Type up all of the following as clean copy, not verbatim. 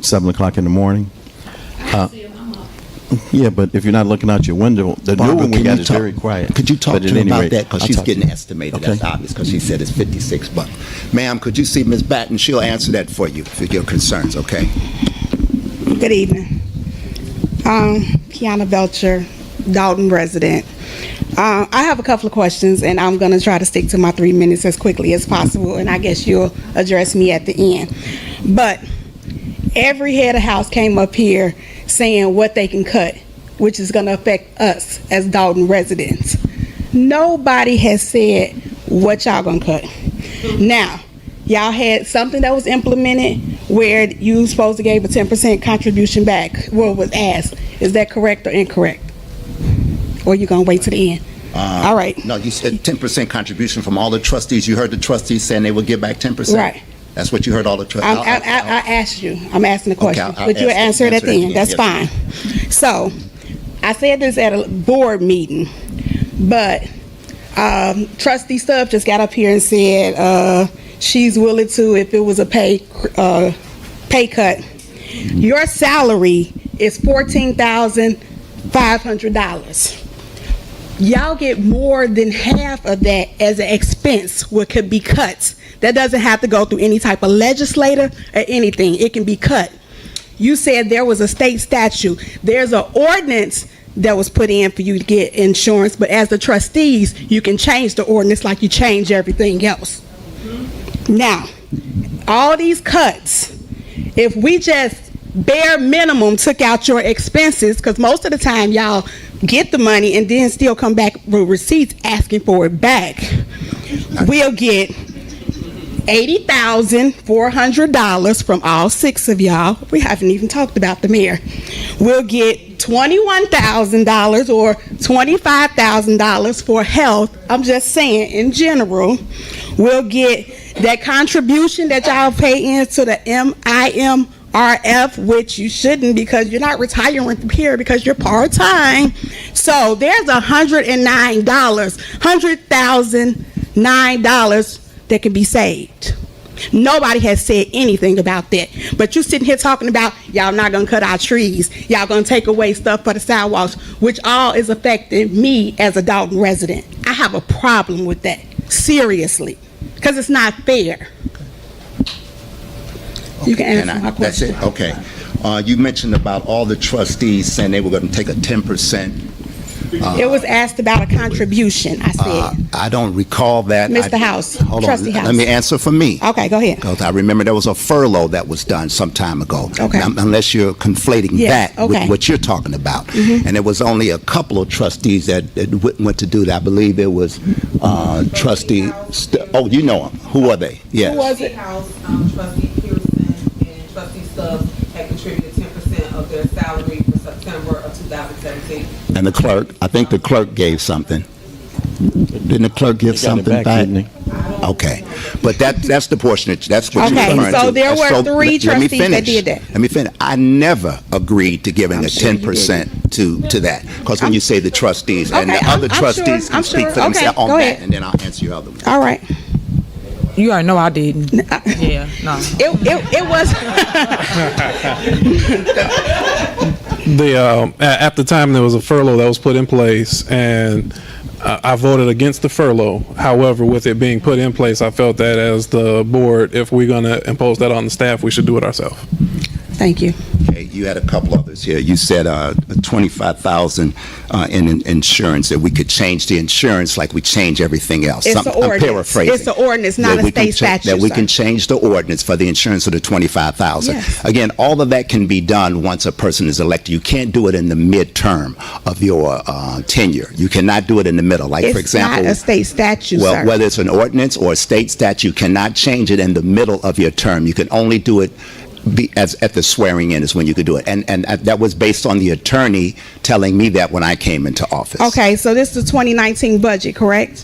7 o'clock in the morning. Yeah, but if you're not looking out your window, the new one we got is very quiet. Could you talk But to at her any about rate, that? Because I'll she's talk to getting you. estimated. Okay. That's obvious because she said it's $56. Ma'am, could you see Ms. Batten? She'll answer that for you, for your concerns, okay? Good evening. Kiana Belcher, Dalton resident. I have a couple of questions, and I'm going to try to stick to my 3 minutes as quickly as possible, and I guess you'll address me at the end. But every head of house came up here saying what they can cut, which is going to affect us as Dalton residents. Nobody has said what y'all going to cut. Now, y'all had something that was implemented where you supposed to give a 10% contribution back. What was asked. Is that correct or incorrect? Or you going to wait to the end? All right. No, you said 10% contribution from all the trustees. You heard the trustees saying they would give back 10%? Right. That's what you heard all the trustees. I asked you. I'm asking the question. Okay, but you answer it at the end. That's Yes, fine. So, I said this at a board meeting, but Trustee Stubbs just got up here and said she's willing to, if it was a pay cut. Your salary is $14,500. Y'all get more than half of that as an expense, what could be cut. That doesn't have to go through any type of legislator or anything. It can be cut. You said there was a state statute. There's an ordinance that was put in for you to get insurance, but as the trustees, you can change the ordinance like you change everything else. Now, all these cuts, if we just bare minimum took out your expenses, because most of the time y'all get the money and then still come back with receipts asking for it back, we'll get $80,400 from all 6 of y'all. We haven't even talked about the mayor. We'll get $21,000 or $25,000 for health. I'm just saying in general. We'll get that contribution that y'all pay into the MIMRF, which you shouldn't because you're not retiring from here because you're part-time. So there's $109,009 that can be saved. Nobody has said anything about that. But you sitting here talking about y'all not going to cut our trees, y'all going to take away stuff for the sidewalks, which all is affecting me as a Dalton resident. I have a problem with that, seriously, because it's not fair. You can answer my question. That's it? Okay. You mentioned about all the trustees saying they were going to take a 10%. It was asked about a contribution, I said. I don't recall that. Mr. House, hold Trustee on. House. Let me answer for me. Okay, go ahead. Because I remember there was a furlough that was done some time ago. Okay. Now, unless you're conflating Yes, that okay. with what you're talking about. Mm-hmm. And there was only a couple of trustees that went to do that. I believe it was Trustee... Oh, you know them. Who are they? Yes. Who was it? House, Trustee Pearson and Trustee Stubbs had contributed 10% of their salary for September of 2017. And the clerk, I think the clerk gave something. Didn't the clerk give something back? didn't he? Okay, but that's the portion that's what Okay, you're referring to. so there were 3 trustees that did that. Let me finish. I never agreed to giving a sure you 10% to that, because when you say the trustees and Okay, the other I'm trustees sure, can I'm speak sure. for Okay, themselves on go that, ahead. and then I'll answer your other one. All right. You already know I didn't. Yeah, no. It was... At the time there was a furlough that was put in place, and I voted against the furlough. However, with it being put in place, I felt that as the board, if we're going to impose that on the staff, we should do it ourselves. Thank you. Okay, you had a couple others here. You said $25,000 in insurance, that we could change the insurance like we change everything else. It's the I'm ordinance. paraphrasing. It's the ordinance, not That a we can state statute, That we sir. can change the ordinance for the insurance of the $25,000. Yes. Again, all of that can be done once a person is elected. You can't do it in the midterm of your tenure. You cannot do it in the middle. Like, for example, It's not a state statute, well, sir. whether it's an ordinance or a state statute, you cannot change it in the middle of your term. You can only do it at the swearing in is when you could do it. And that was based on the attorney telling me that when I came into office. Okay, so this is the 2019 budget, correct?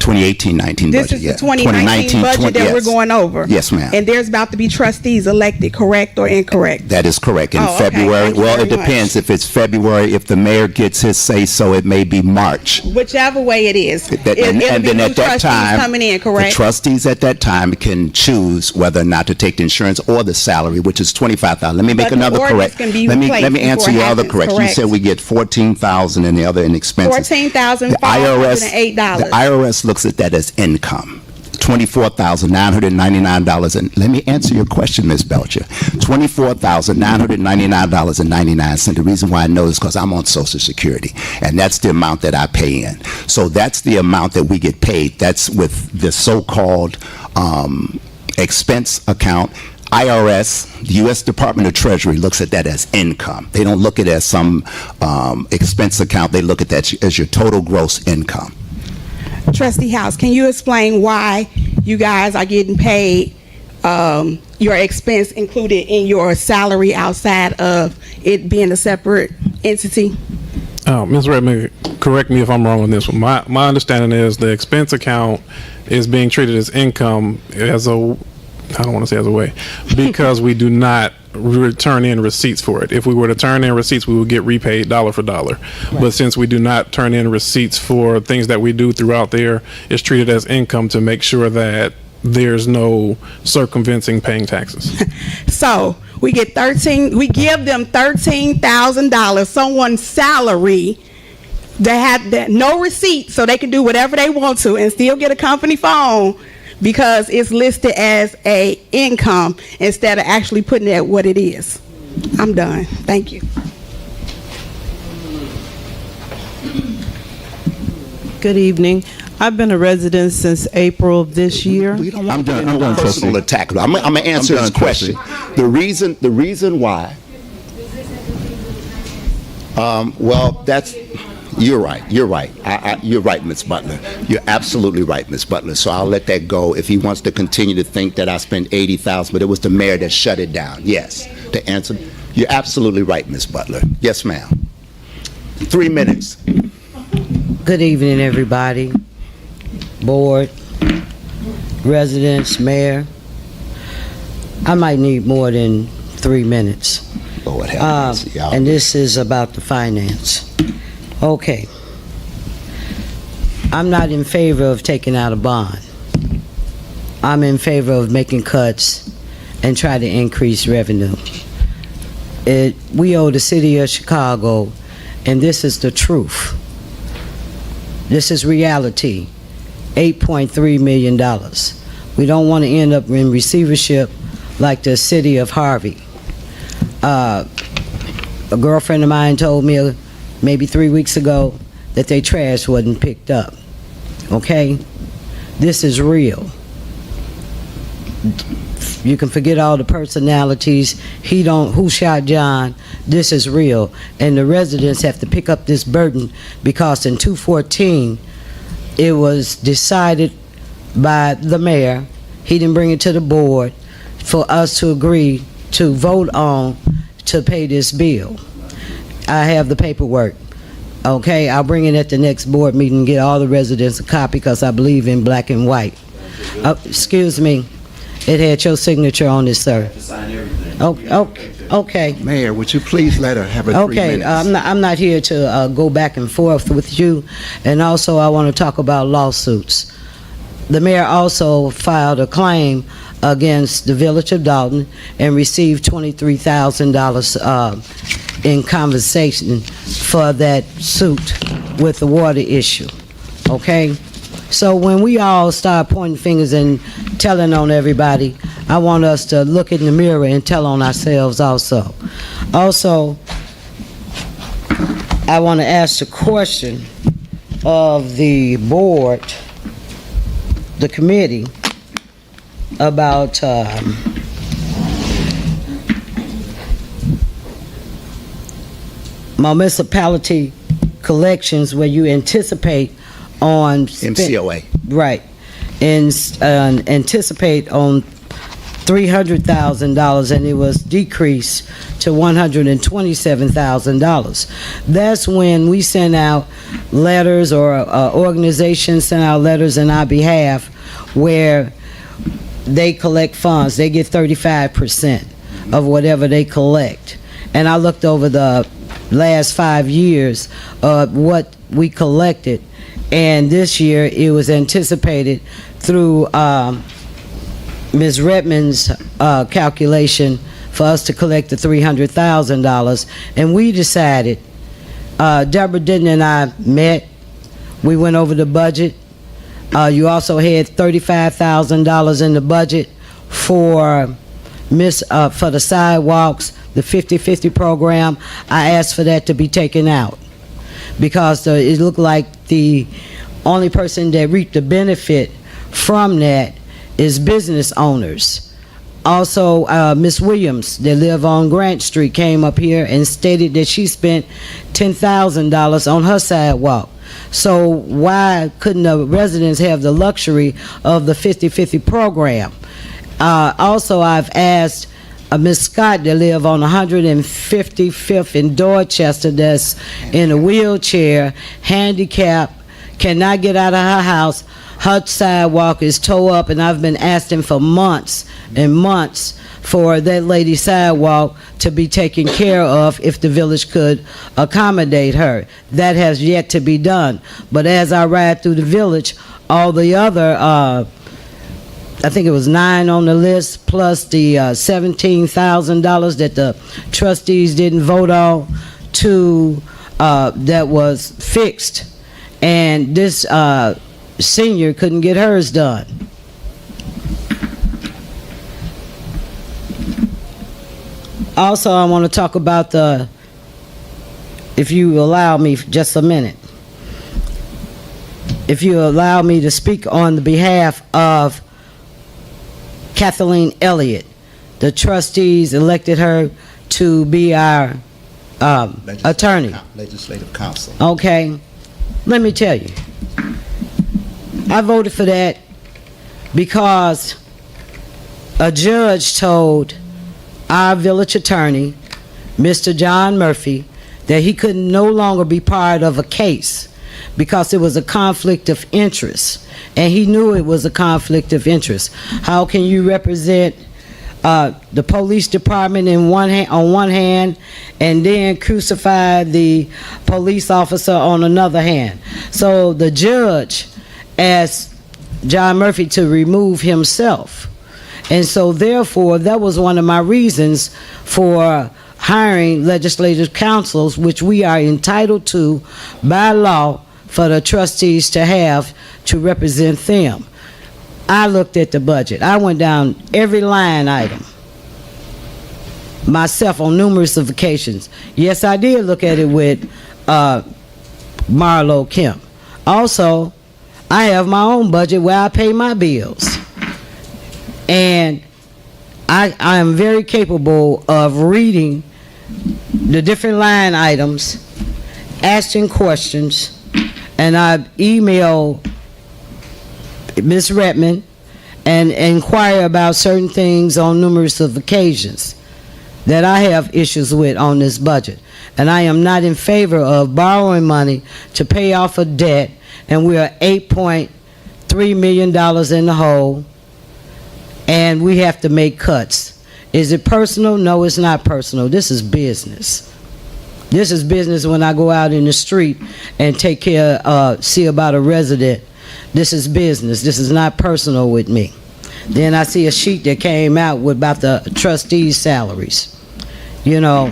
2018-19 This budget, is yeah. the 2019 budget that we're yes. going over. Yes, ma'am. And there's about to be trustees elected, correct or incorrect? That is correct. In Oh, okay. February, Thank you well, very it depends. If it's February, if the mayor gets his say-so, it may be March. Whichever way it is. And It'll be then new at that trustees time, coming in, the correct? trustees at that time can choose whether or not to take the insurance or the salary, which is $25,000. Let me make But the another ordinance correct. can be Let me replaced answer before it your other happens, correct. You correct? said we get $14,000 and the other in expenses. $14,508. The IRS looks at that as income. $24,999. And let me answer your question, Ms. Belcher. $24,999.99. The reason why I know is because I'm on Social Security, and that's the amount that I pay in. So that's the amount that we get paid. That's with the so-called expense account. IRS, the U.S. Department of Treasury, looks at that as income. They don't look at it as some expense account. They look at that as your total gross income. Trustee House, can you explain why you guys are getting paid your expense included in your salary outside of it being a separate entity? Ms. Redmond, correct me if I'm wrong on this one. My understanding is the expense account is being treated as income as a, I don't want to say as a way, because we do not return in receipts for it. If we were to turn in receipts, we would get repaid dollar for dollar. Right. But since we do not turn in receipts for things that we do throughout there, it's treated as income to make sure that there's no circumventing paying taxes. So we give them $13,000, someone's salary. They have no receipt, so they can do whatever they want to and still get a company phone because it's listed as a income instead of actually putting it at what it is. I'm done. Thank you. Good evening. I've been a resident since April of this year. I'm done. I'm done. Personal attack. I'm going to answer this question. The reason why. Well, that's. You're right. You're right. You're right, Ms. Butler. You're absolutely right, Ms. Butler. So I'll let that go. If he wants to continue to think that I spent $80,000, but it was the mayor that shut it down. Yes. To answer, you're absolutely right, Ms. Butler. Yes, ma'am. 3 minutes. Good evening, everybody. Board, residents, mayor. I might need more than 3 minutes. Lord have mercy. And this is about the finance. Okay. I'm not in favor of taking out a bond. I'm in favor of making cuts and try to increase revenue. We owe the city of Chicago, and this is the truth. This is reality. $8.3 million. We don't want to end up in receivership like the city of Harvey. A girlfriend of mine told me maybe 3 weeks ago that their trash wasn't picked up. Okay? This is real. You can forget all the personalities. Who shot John? This is real. And the residents have to pick up this burden because in 2014, it was decided by the mayor, he didn't bring it to the board, for us to agree to vote on to pay this bill. I have the paperwork. Okay, I'll bring it at the next board meeting and get all the residents a copy because I believe in black and white. Excuse me. It had your signature on it, sir. Okay. Mayor, would you please let her have her 3 minutes? Okay, I'm not here to go back and forth with you. And also, I want to talk about lawsuits. The mayor also filed a claim against the Village of Dalton and received $23,000 in compensation for that suit with the water issue. Okay? So when we all start pointing fingers and telling on everybody, I want us to look in the mirror and tell on ourselves also. Also, I want to ask the question of the board, the committee, about municipality collections where you anticipate on MCOA. right, and anticipate on $300,000, and it was decreased to $127,000. That's when we sent out letters, or organizations sent out letters in our behalf, where they collect funds. They get 35% of whatever they collect. And I looked over the last 5 years of what we collected, and this year it was anticipated through Ms. Redmond's calculation for us to collect the $300,000, and we decided, Deborah Denton and I met, we went over the budget. You also had $35,000 in the budget for the sidewalks, the 50-50 program. I asked for that to be taken out because it looked like the only person that reaped the benefit from that is business owners. Also, Ms. Williams, that live on Grant Street, came up here and stated that she spent $10,000 on her sidewalk. So why couldn't the residents have the luxury of the 50-50 program? Also, I've asked Ms. Scott, that live on 155th in Dorchester, that's in a wheelchair, handicapped, cannot get out of her house. Her sidewalk is tore up, and I've been asking for months and months for that lady's sidewalk to be taken care of if the village could accommodate her. That has yet to be done. But as I ride through the village, all the other, I think it was 9 on the list, plus the $17,000 that the trustees didn't vote on, that was fixed. And this senior couldn't get hers done. Also, I want to talk about if you allow me just a minute, if you allow me to speak on the behalf of Kathleen Elliott. The trustees elected her to be our attorney. Legislative counsel. Okay, let me tell you, I voted for that because a judge told our village attorney, Mr. John Murphy, that he could no longer be part of a case because it was a conflict of interest, and he knew it was a conflict of interest. How can you represent the police department on one hand, and then crucify the police officer on another hand? So the judge asked John Murphy to remove himself, and so therefore that was one of my reasons for hiring legislative councils, which we are entitled to by law for the trustees to have to represent them. I looked at the budget. I went down every line item myself on numerous occasions. Yes, I did look at it with Marlo Kemp. Also, I have my own budget where I pay my bills. And I am very capable of reading the different line items, asking questions, and I email Ms. Redmond and inquire about certain things on numerous of occasions that I have issues with on this budget. And I am not in favor of borrowing money to pay off a debt, and we are $8.3 million in the hole, and we have to make cuts. Is it personal? No, it's not personal. This is business. This is business when I go out in the street and take care, see about a resident. This is business. This is not personal with me. Then I see a sheet that came out with about the trustees' salaries. You know,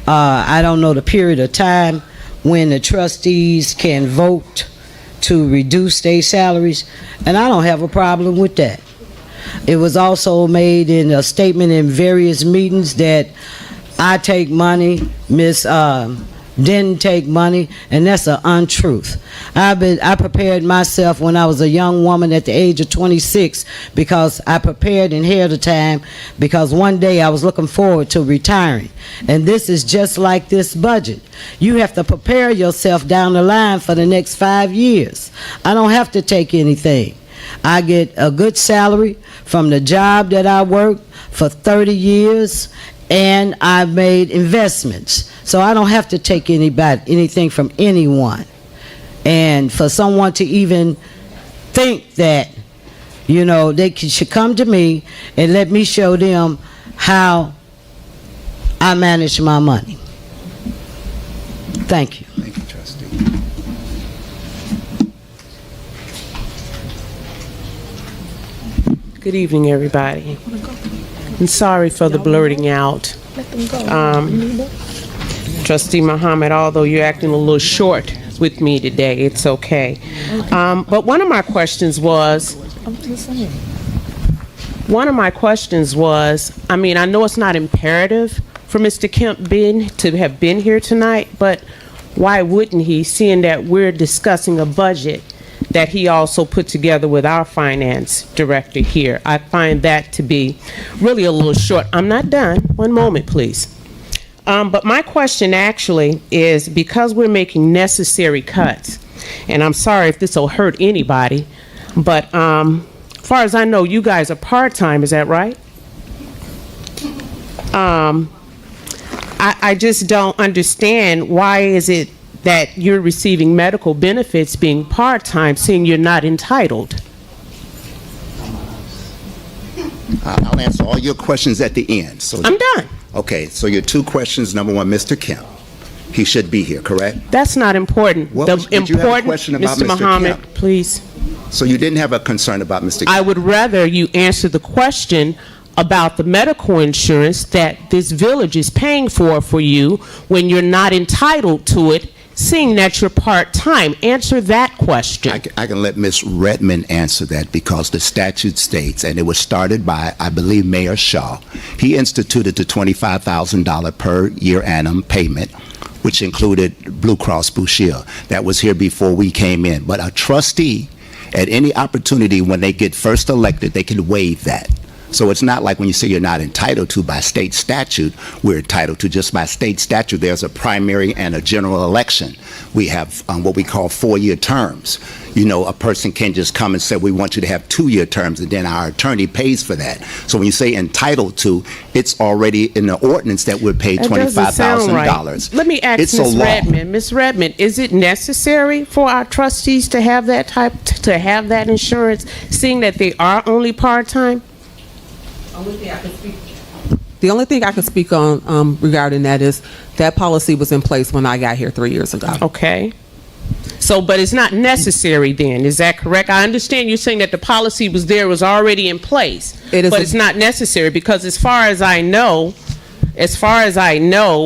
I don't know the period of time when the trustees can vote to reduce their salaries, and I don't have a problem with that. It was also made in a statement in various meetings that I take money, Miss didn't take money, and that's an untruth. I prepared myself when I was a young woman at the age of 26 because I prepared ahead of time because one day I was looking forward to retiring. And this is just like this budget. You have to prepare yourself down the line for the next 5 years. I don't have to take anything. I get a good salary from the job that I worked for 30 years, and I made investments. So I don't have to take anything from anyone. And for someone to even think that, you know, should come to me and let me show them how I manage my money. Thank you. Thank you, trustee. Good evening, everybody. I'm sorry for the blurting out. Trustee Muhammad, although you're acting a little short with me today, it's okay. But one of my questions was, I mean, I know it's not imperative for Mr. Kemp to have been here tonight, but why wouldn't he, seeing that we're discussing a budget that he also put together with our finance director here? I find that to be really a little short. I'm not done. One moment, please. But my question actually is, because we're making necessary cuts, and I'm sorry if this will hurt anybody, but as far as I know, you guys are part-time, is that right? I just don't understand, why is it that you're receiving medical benefits being part-time, seeing you're not entitled? I'll answer all your questions at the end. So I'm done. Okay, so your two questions. Number one, Mr. Kemp. He should be here, correct? That's not important. Did you have a question about Mr. Mr. Muhammad, Kemp? please. So you didn't have a concern about Mr. Kemp? I would rather you answer the question about the medical insurance that this village is paying for you when you're not entitled to it, seeing that you're part-time. Answer that question. I can let Ms. Redmond answer that, because the statute states, and it was started by, I believe, Mayor Shaw. He instituted the $25,000 per year annum payment, which included Blue Cross Blue Shield. That was here before we came in. But a trustee, at any opportunity when they get first elected, they can waive that. So it's not like when you say you're not entitled to by state statute, we're entitled to just by state statute. There's a primary and a general election. We have what we call 4-year terms. You know, a person can't just come and say, we want you to have 2-year terms, and then our attorney pays for that. So when you say entitled to, it's already in the ordinance that we're paid $25,000. Right. Let me ask Ms. Redmond. Ms. Redmond, is it necessary for our trustees to have that that insurance, seeing that they are only part-time? The only thing I can speak on regarding that is that policy was in place when I got here 3 years ago. Okay. So, but it's not necessary then, is that correct? I understand you're saying that the policy was there, was already in place, but it's not necessary, because as far as I know,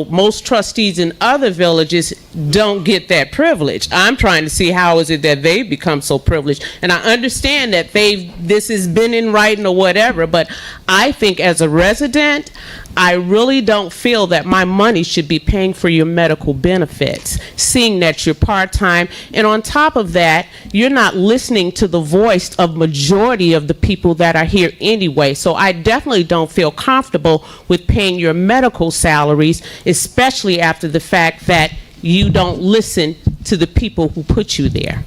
most trustees in other villages don't get that privilege. I'm trying to see how is it that they've become so privileged. And I understand that this has been in writing or whatever, but I think as a resident, I really don't feel that my money should be paying for your medical benefits, seeing that you're part-time. And on top of that, you're not listening to the voice of majority of the people that are here anyway. So I definitely don't feel comfortable with paying your medical salaries, especially after the fact that you don't listen to the people who put you there.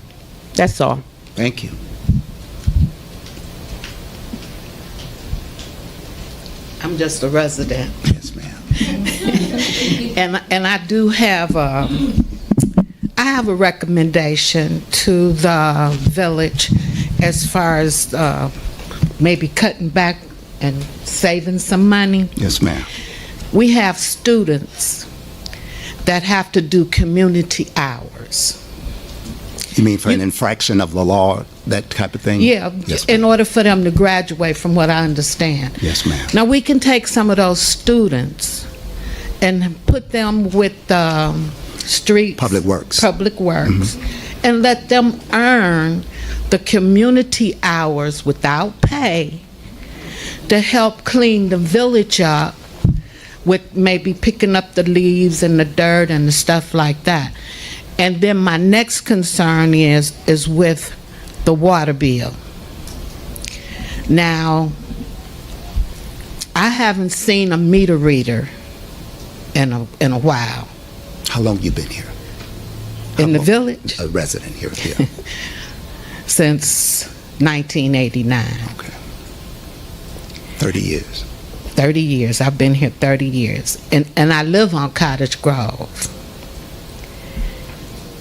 That's all. Thank you. I'm just a resident. Yes, ma'am. And I do have I have a recommendation to the village as far as maybe cutting back and saving some money. Yes, ma'am. We have students that have to do community hours. You mean for an infraction of the law, that type of thing? Yeah, yes, in order for them to graduate, from what I understand. Yes, ma'am. Now, we can take some of those students and put them with streets. Public Works. And let them earn the community hours without pay to help clean the village up, with maybe picking up the leaves and the dirt and the stuff like that. And then my next concern is with the water bill. Now, I haven't seen a meter reader in a while. How long you been here? In the village? A resident here, yeah. Since 1989. Okay. 30 years. 30 years. I've been here 30 years. And I live on Cottage Grove.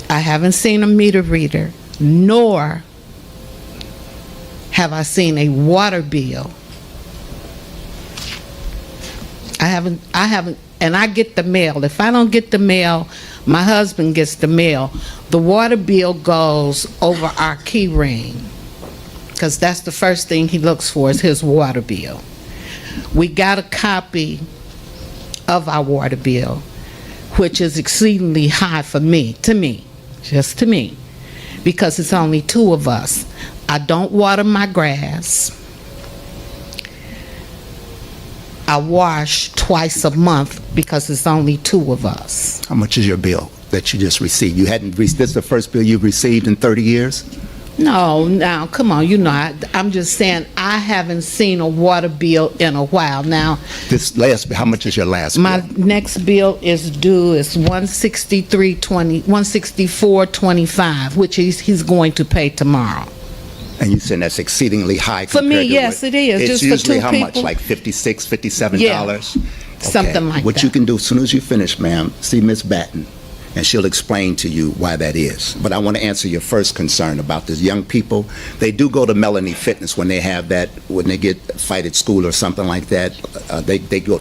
I haven't seen a meter reader, nor have I seen a water bill. I haven't, and I get the mail. If I don't get the mail, my husband gets the mail. The water bill goes over our key ring, because that's the first thing he looks for is his water bill. We got a copy of our water bill, which is exceedingly high for me, just to me, because it's only 2 of us. I don't water my grass. I wash twice a month because it's only 2 of us. How much is your bill that you just received? You hadn't, this is the first bill you've received in 30 years? No, now, come on, I'm just saying I haven't seen a water bill in a while. Now, This last, how much is your last bill? my next bill is due, it's $164.25, which he's going to pay tomorrow. And you said that's exceedingly high For me, compared to yes, what- it is, It's just for usually 2 how much, people. like $56, $57? Yeah, something like What that. you can do, as soon as you finish, ma'am, see Miss Batten, and she'll explain to you why that is. But I want to answer your first concern about this young people. They do go to Melanie Fitness when they have that, when they get a fight at school or something like that. They go.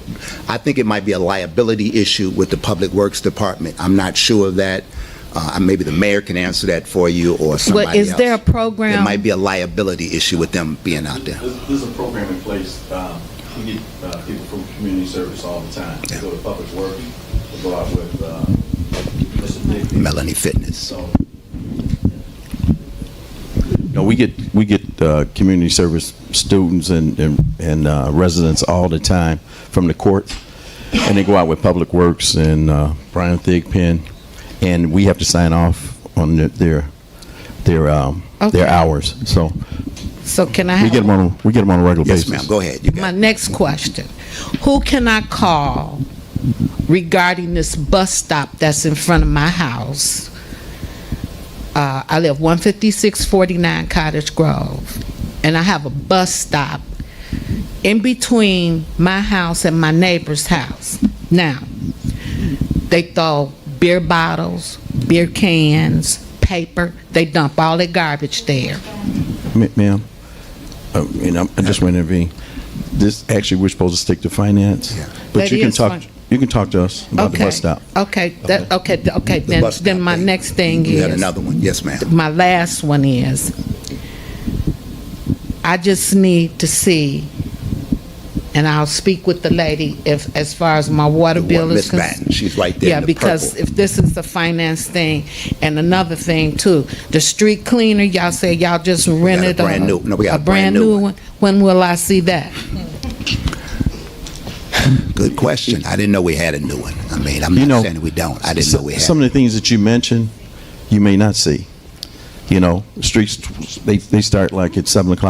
I think it might be a liability issue with the Public Works Department. I'm not sure of that. Maybe the mayor can answer that for you, or somebody But is else. there a program? It might be a liability issue with them being out there. There's a program in place. We get people from community service all the time. They go to Public Works, they go out with Mr. Dick. Melanie Fitness. So, no, we get community service students and residents all the time from the courts, and they go out with Public Works and Brian Thigpen, and we have to sign off on their hours. So can I we have get them on a regular Yes, basis. ma'am. Go ahead. You got my it. next question? Who can I call regarding this bus stop that's in front of my house? I live 15649 Cottage Grove, and I have a bus stop in between my house and my neighbor's house. Now, they throw beer bottles, beer cans, paper. They dump all their garbage there. Ma'am, I just want to intervene. This, actually, we're supposed to stick to finance, but That you can is talk. fine. You can talk to us about the bus stop. Okay. The bus stop, Then my next thing You had is, another one. Yes, ma'am. my last one is, I just need to see, and I'll speak with the lady as far as my water bill is Miss Batten, concerned. she's right there Yeah, in the because purple. if this is a finance thing, and another thing too, the street cleaner, y'all say y'all just rented brand new- no, we got a brand new one. When will I see that? Good question. I didn't know we had a new one. I mean, I'm not saying we don't. I didn't know we had. Some of the things that you mentioned, you may not see. Streets, they start like at 7 o'clock